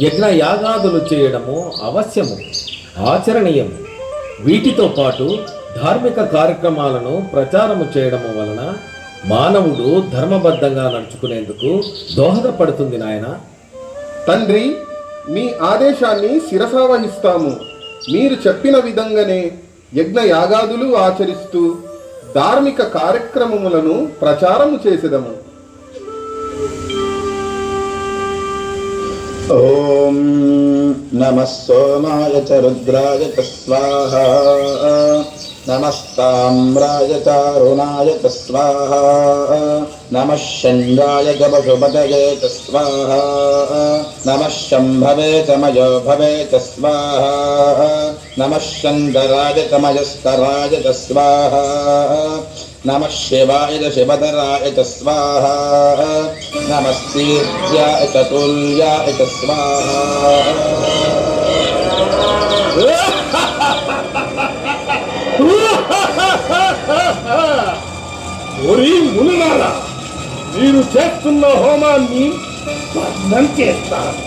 యజ్ఞ యాగాదులు చేయడము అవశ్యము, ఆచరణీయము. వీటితో పాటు ధార్మిక కార్యక్రమాలను ప్రచారము చేయడము వలన మానవుడు ధర్మబద్ధంగా నడుచుకునేందుకు దోహదపడుతుంది నాయన. తండ్రి, మీ ఆదేశాన్ని శిరసావహిస్తాము. మీరు చెప్పిన విధంగానే యజ్ఞ యాగాదులు ఆచరిస్తూ ధార్మిక కార్యక్రమములను ప్రచారము చేసేదము. ఓం నమః సోమాయ చ రుద్రాయ చ స్వాహా, నమస్తామ్రాయ చ అరుణాయ చ స్వాహా, నమః శంగాయ గవశుపతయే చ స్వాహా, నమః శంభవే చ మయో భవే చ స్వాహా, నమః శంకరాయ చ మయస్కరాయ చ స్వాహా, నమః శివాయ చ శివధరాయ చ స్వాహా, నమస్తీర్యాయ చ తుల్యాయ చ స్వాహా. ఓరి మునులారా, మీరు చేస్తున్న హోమాన్ని భగ్నం చేస్తారు.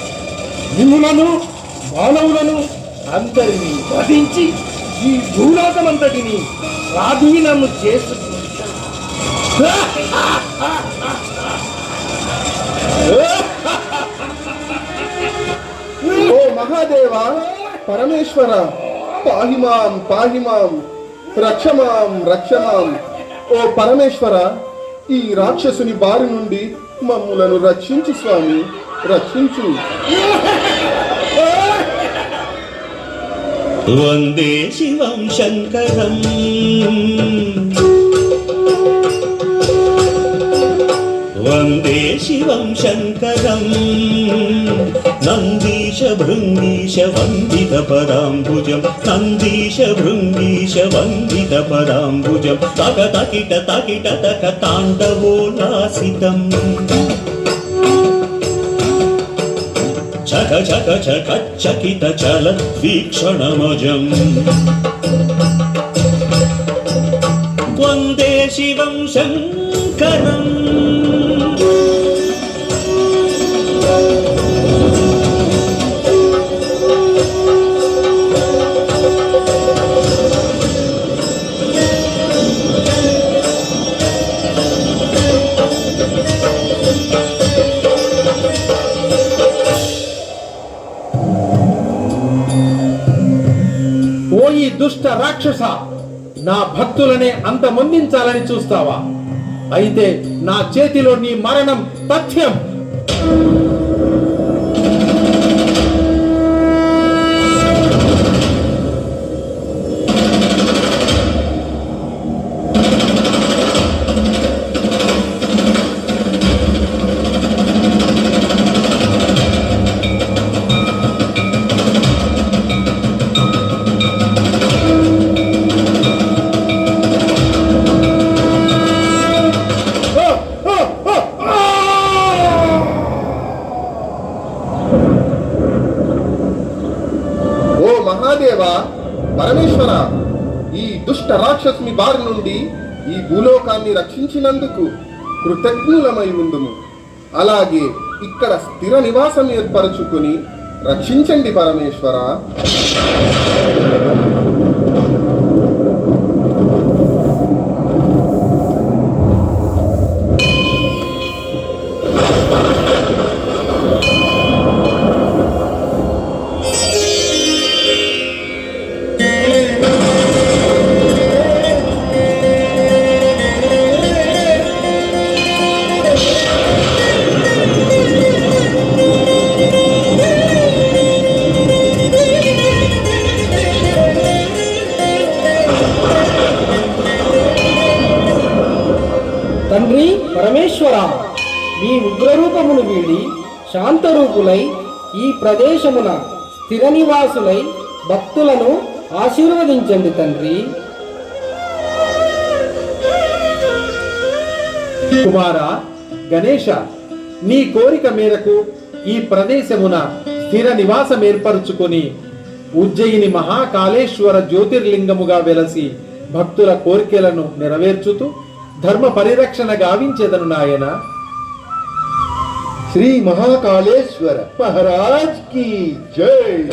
నిన్నులను మానవులను అందరినీ వధించి ఈ భూలోకమంతటిని స్వాధీనము చేసుకుంటారు. ఓ మహాదేవ, పరమేశ్వర, పాహిమాం పాహిమాం, రక్షమాం రక్షమాం. ఓ పరమేశ్వర, ఈ రాక్షసుని బారి నుండి మమ్ములను రక్షించు స్వామి, రక్షించు. వందే శివం శంకరం, వందే శివం శంకరం, నందీశ భృంగీశ వందిత పదాంబుజం, నందీశ భృంగీశ వందిత పదాంబుజం, తక తకిట తకిట తక తాండవోలాసితం, చక చక చక చకిత చలత్ వీక్షణమజం. వందే శివం శంకరం. ఓ ఈ దుష్ట రాక్షస, నా భక్తులనే అంతమొందించాలని చూస్తావా? అయితే నా చేతిలో నీ మరణం తథ్యం. మహాదేవ, పరమేశ్వర, ఈ దుష్ట రాక్షసుని బారి నుండి ఈ భూలోకాన్ని రక్షించినందుకు కృతజ్ఞులమై ఉందుము. అలాగే ఇక్కడ స్థిర నివాసం ఏర్పరచుకుని రక్షించండి పరమేశ్వర. తండ్రి పరమేశ్వర, మీ ఉగ్రరూపమును వీడి శాంతరూపులై ఈ ప్రదేశమున స్థిర నివాసులై భక్తులను ఆశీర్వదించండి తండ్రి. కుమార గణేశ, నీ కోరిక మేరకు ఈ ప్రదేశమున స్థిర నివాసం ఏర్పరచుకొని ఉజ్జయిని మహాకాళేశ్వర జ్యోతిర్లింగముగా వెలసి భక్తుల కోరికలను నెరవేర్చుతూ ధర్మ పరిరక్షణ గావించేదను నాయన. శ్రీ మహాకాళేశ్వర మహారాజ్ కి జై.